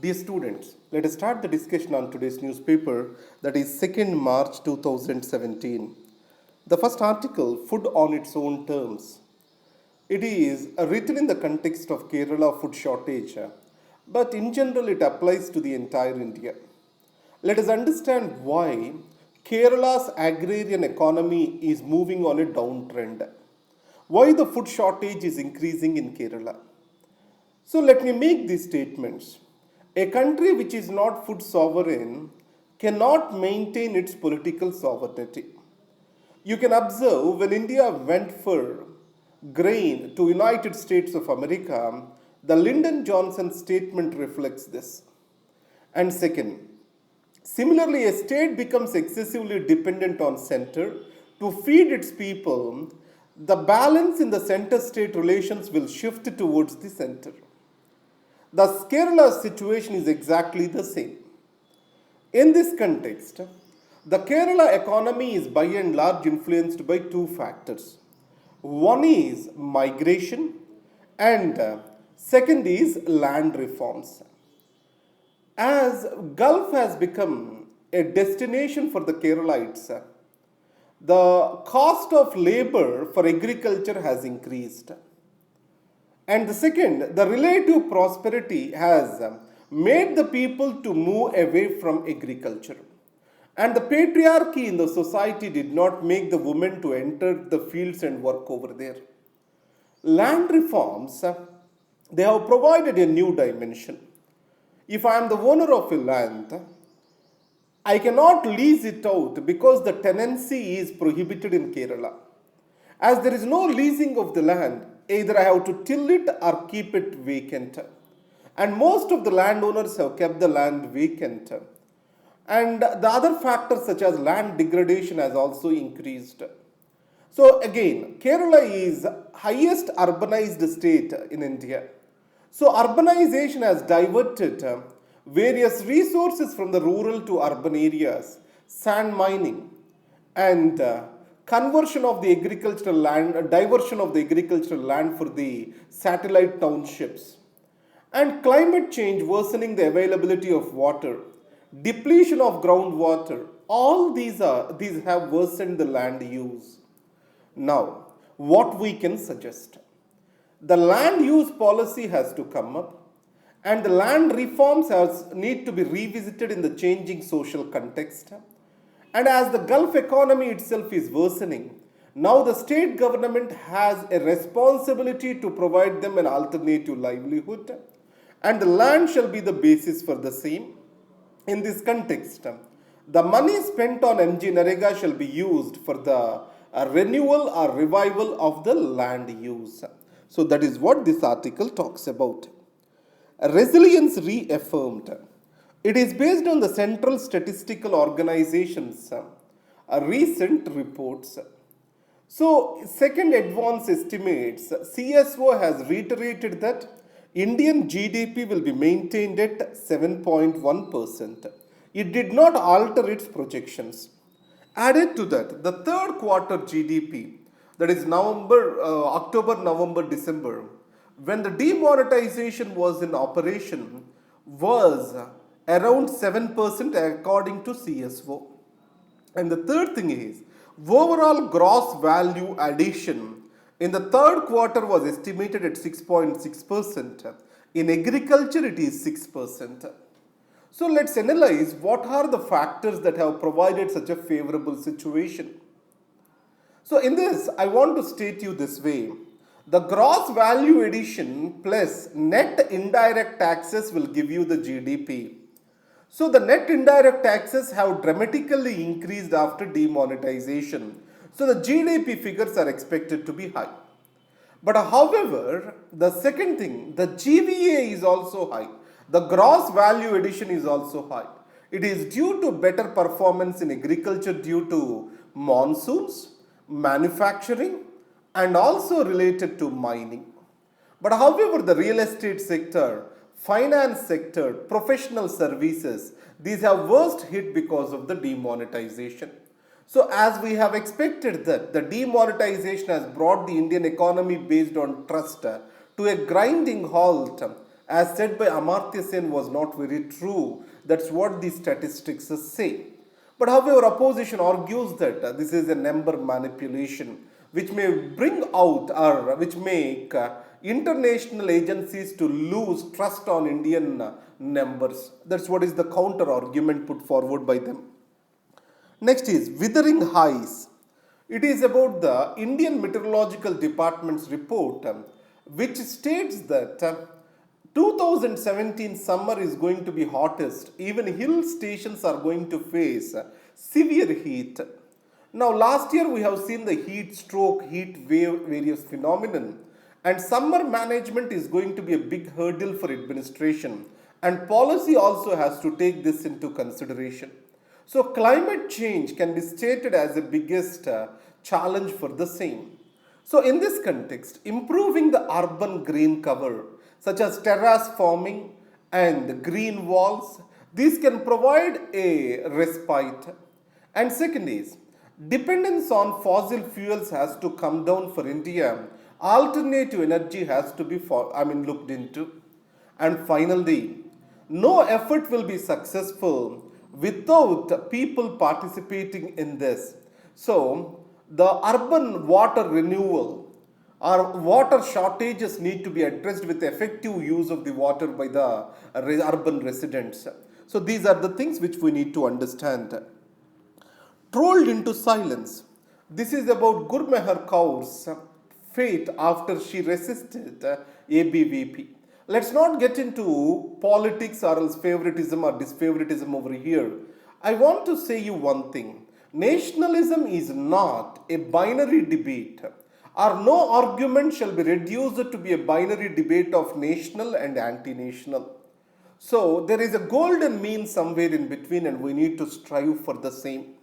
Dear students, let us start the discussion on today's newspaper, that is 2nd March 2017. The first article, Food on its Own Terms. It is written in the context of Kerala food shortage, but in general it applies to the entire India. Let us understand why Kerala's agrarian economy is moving on a downtrend. Why the food shortage is increasing in Kerala. So let me make these statements. A country which is not food sovereign cannot maintain its political sovereignty. You can observe when India went for grain to United States of America, the Lyndon Johnson statement reflects this. And second, similarly, a state becomes excessively dependent on center to feed its people. The balance in the center-state relations will shift towards the center. The Kerala situation is exactly the same. In this context, the Kerala economy is by and large influenced by two factors. One is migration and second is land reforms. As Gulf has become a destination for the Keralites, the cost of labor for agriculture has increased. And the second, the relative prosperity has made the people to move away from agriculture. And the patriarchy in the society did not make the women to enter the fields and work over there. Land reforms, they have provided a new dimension. If I am the owner of a land, I cannot lease it out because the tenancy is prohibited in Kerala. As there is no leasing of the land, either I have to till it or keep it vacant. And most of the landowners have kept the land vacant. And the other factors such as land degradation has also increased. So again, Kerala is highest urbanized state in India. So urbanization has diverted various resources from the rural to urban areas, sand mining and conversion of the agricultural land, diversion of the agricultural land for the satellite townships, and climate change worsening the availability of water, depletion of groundwater. All these have worsened the land use. Now, what we can suggest? The land use policy has to come up, and the land reforms need to be revisited in the changing social context. And as the Gulf economy itself is worsening, now the state government has a responsibility to provide them an alternative livelihood, and the land shall be the basis for the same. In this context, the money spent on MG Narega shall be used for the renewal or revival of the land use. So that is what this article talks about. Resilience reaffirmed. It is based on the Central Statistical Organization's recent reports. So, second advance estimates, CSO has reiterated that Indian GDP will be maintained at 7.1%. It did not alter its projections. Added to that, the third quarter GDP, that is October, November, December, when the demonetization was in operation, was around 7% according to CSO. And the third thing is, overall gross value addition in the third quarter was estimated at 6.6%. In agriculture, it is 6%. So let's analyze what are the factors that have provided such a favorable situation. So in this, I want to state you this way. The gross value addition plus net indirect taxes will give you the GDP. So the net indirect taxes have dramatically increased after demonetization. So the GDP figures are expected to be high. But however, the second thing, the GVA is also high. The gross value addition is also high. It is due to better performance in agriculture due to monsoons, manufacturing, and also related to mining. But however, the real estate sector, finance sector, professional services, these have worst hit because of the demonetization. So as we have expected that the demonetization has brought the Indian economy based on trust to a grinding halt, as said by Amartya Sen was not very true. That's what the statistics say. But however, opposition argues that this is a number manipulation which may bring out or which make international agencies to lose trust on Indian numbers. That's what is the counter argument put forward by them. Next is withering highs. It is about the Indian Meteorological Department's report, which states that 2017 summer is going to be hottest. Even hill stations are going to face severe heat. Now, last year we have seen the heat stroke, heat wave, various phenomenon, and summer management is going to be a big hurdle for administration, and policy also has to take this into consideration. So, climate change can be stated as the biggest challenge for the same. So, in this context, improving the urban green cover, such as terrace farming and green walls, these can provide a respite. And second is, dependence on fossil fuels has to come down for India. Alternative energy has to be looked into. And finally, no effort will be successful without people participating in this. So, the urban water renewal or water shortages need to be addressed with effective use of the water by the urban residents. So, these are the things which we need to understand. Trolled into silence. This is about Gurmehar Kaur's fate after she resisted ABVP. Let's not get into politics or else favoritism or disfavoritism over here. I want to say you one thing. Nationalism is not a binary debate, or no argument shall be reduced to be a binary debate of national and anti-national. So there is a golden mean somewhere in between and we need to strive for the same.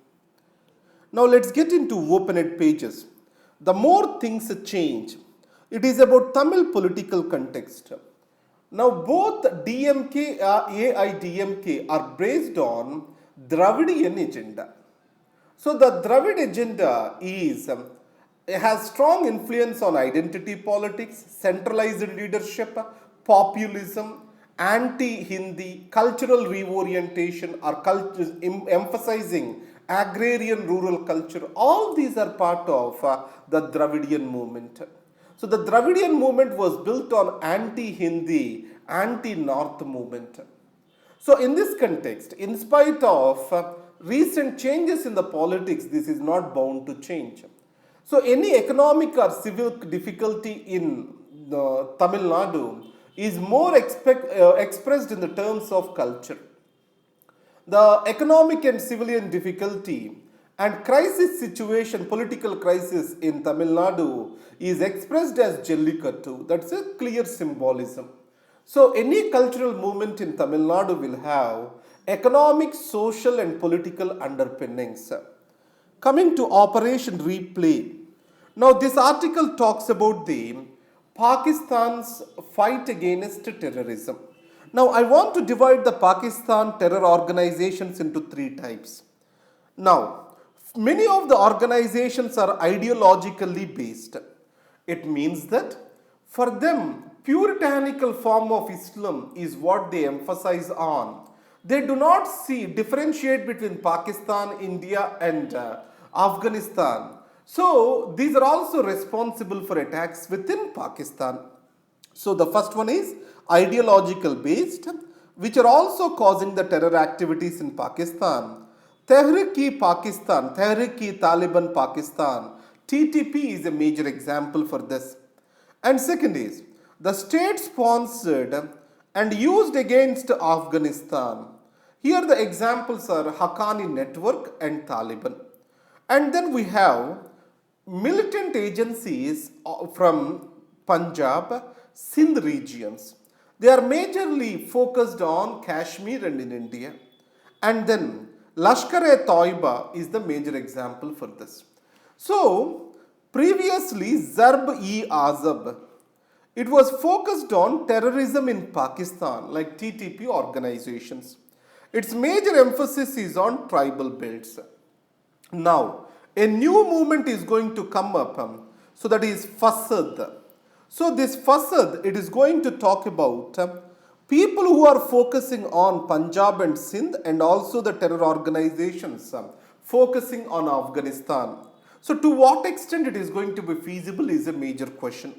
Now let's get into open-ed pages. The more things change, it is about Tamil political context. Now both DMK and AIDMK are based on Dravidian agenda. So the Dravid agenda has strong influence on identity politics, centralized leadership, populism, anti-Hindi, cultural reorientation or emphasizing agrarian rural culture. All these are part of the Dravidian movement. So the Dravidian movement was built on anti-Hindi, anti-North movement. So in this context, in spite of recent changes in the politics, this is not bound to change. So any economic or civil difficulty in Tamil Nadu is more expressed in the terms of culture. The economic and civilian difficulty and crisis situation, political crisis in Tamil Nadu is expressed as Jallikattu. That's a clear symbolism. So any cultural movement in Tamil Nadu will have economic, social and political underpinnings. Coming to Operation Replay. Now this article talks about the Pakistan's fight against terrorism. Now I want to divide the Pakistan terror organizations into three types. Now, many of the organizations are ideologically based. It means that for them, puritanical form of Islam is what they emphasize on. They do not differentiate between Pakistan, India and Afghanistan. So, these are also responsible for attacks within Pakistan. So, the first one is ideological based, which are also causing the terror activities in Pakistan. Tehrik-e-Pakistan, Tehrik-e-Taliban Pakistan, TTP is a major example for this. And second is the state sponsored and used against Afghanistan. Here the examples are Haqqani Network and Taliban. And then we have militant agencies from Punjab, Sindh regions. They are majorly focused on Kashmir and in India. And then Lashkar-e-Taiba is the major example for this. So, previously Zarb-e-Azab, it was focused on terrorism in Pakistan like TTP organizations. Its major emphasis is on tribal belts. Now, a new movement is going to come up, so that is Fasad. So this Fasad, it is going to talk about People who are focusing on Punjab and Sindh and also the terror organizations focusing on Afghanistan. So to what extent it is going to be feasible is a major question.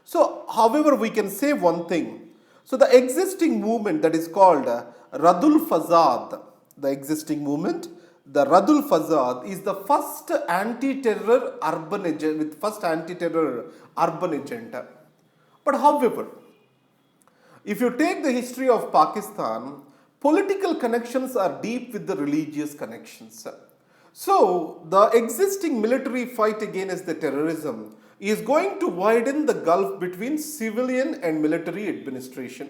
So however, we can say one thing. So the existing movement that is called Radul Fazad, the existing movement, the Radul Fazad is the first anti-terror urban agenda. But however, if you take the history of Pakistan, political connections are deep with the religious connections. So, the existing military fight against the terrorism is going to widen the gulf between civilian and military administration.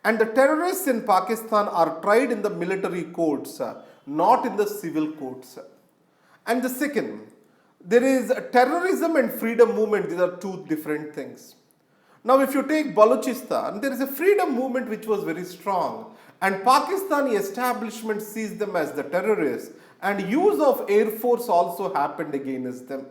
And the terrorists in Pakistan are tried in the military courts, not in the civil courts. And the second, there is terrorism and freedom movement, these are two different things. Now, if you take Balochistan, there is a freedom movement which was very strong, and Pakistani establishment sees them as the terrorists, and use of air force also happened against them.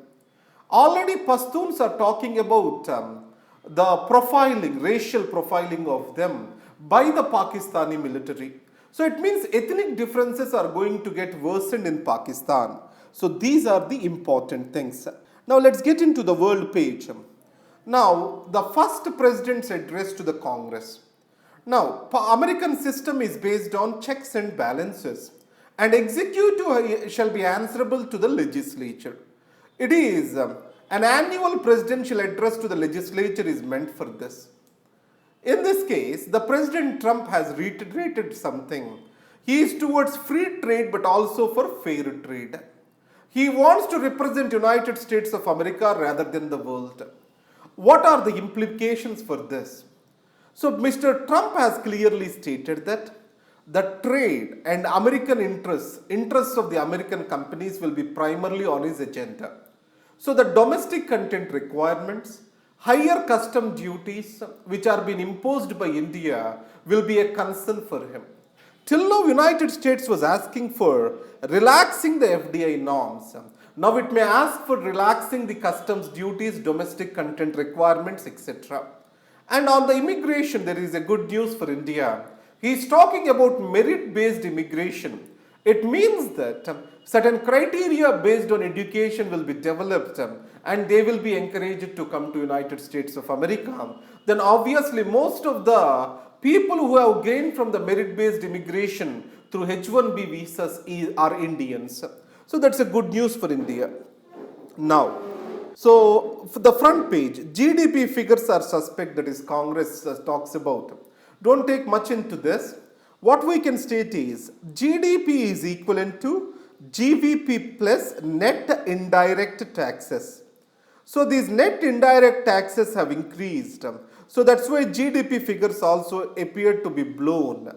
Already Pashtuns are talking about the profiling, racial profiling of them by the Pakistani military. So it means ethnic differences are going to get worsened in Pakistan. So these are the important things. Now let's get into the world page. Now, the first president's address to the Congress. Now, American system is based on checks and balances, and executive shall be answerable to the legislature. It is an annual presidential address to the legislature is meant for this. In this case, the President Trump has reiterated something. He is towards free trade but also for fair trade. He wants to represent United States of America rather than the world. What are the implications for this? So Mr. Trump has clearly stated that the trade and American interests of the American companies will be primarily on his agenda. So the domestic content requirements, higher custom duties which are being imposed by India will be a concern for him. Till now, United States was asking for relaxing the FDI norms. Now it may ask for relaxing the customs duties, domestic content requirements, etc. And on the immigration, there is a good news for India. He is talking about merit-based immigration. It means that certain criteria based on education will be developed and they will be encouraged to come to United States of America. Then obviously most of the people who have gained from the merit-based immigration through H-1B visas are Indians. So that's a good news for India. Now, so for the front page, GDP figures are suspect, that is Congress talks about. Don't take much into this. What we can state is GDP is equivalent to GVP plus net indirect taxes. So these net indirect taxes have increased. So that's why GDP figures also appear to be blown.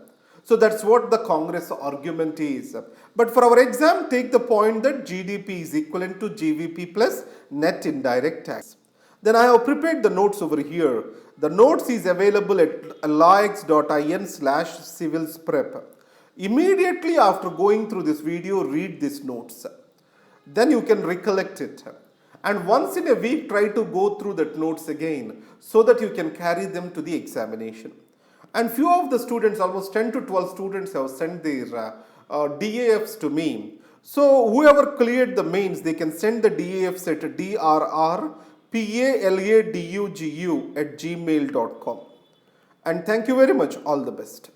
So that's what the Congress argument is. But for our exam, take the point that GDP is equivalent to GVP plus net indirect tax. Then I have prepared the notes over here. The notes is available at laix.in/civils-prep. Immediately after going through this video, read these notes. Then you can recollect it. And once in a week, try to go through that notes again so that you can carry them to the examination. And few of the students, almost 10 to 12 students have sent their DAFs to me. So whoever cleared the mains, they can send the DAFs at drrpaladugu@gmail.com. And thank you very much. All the best.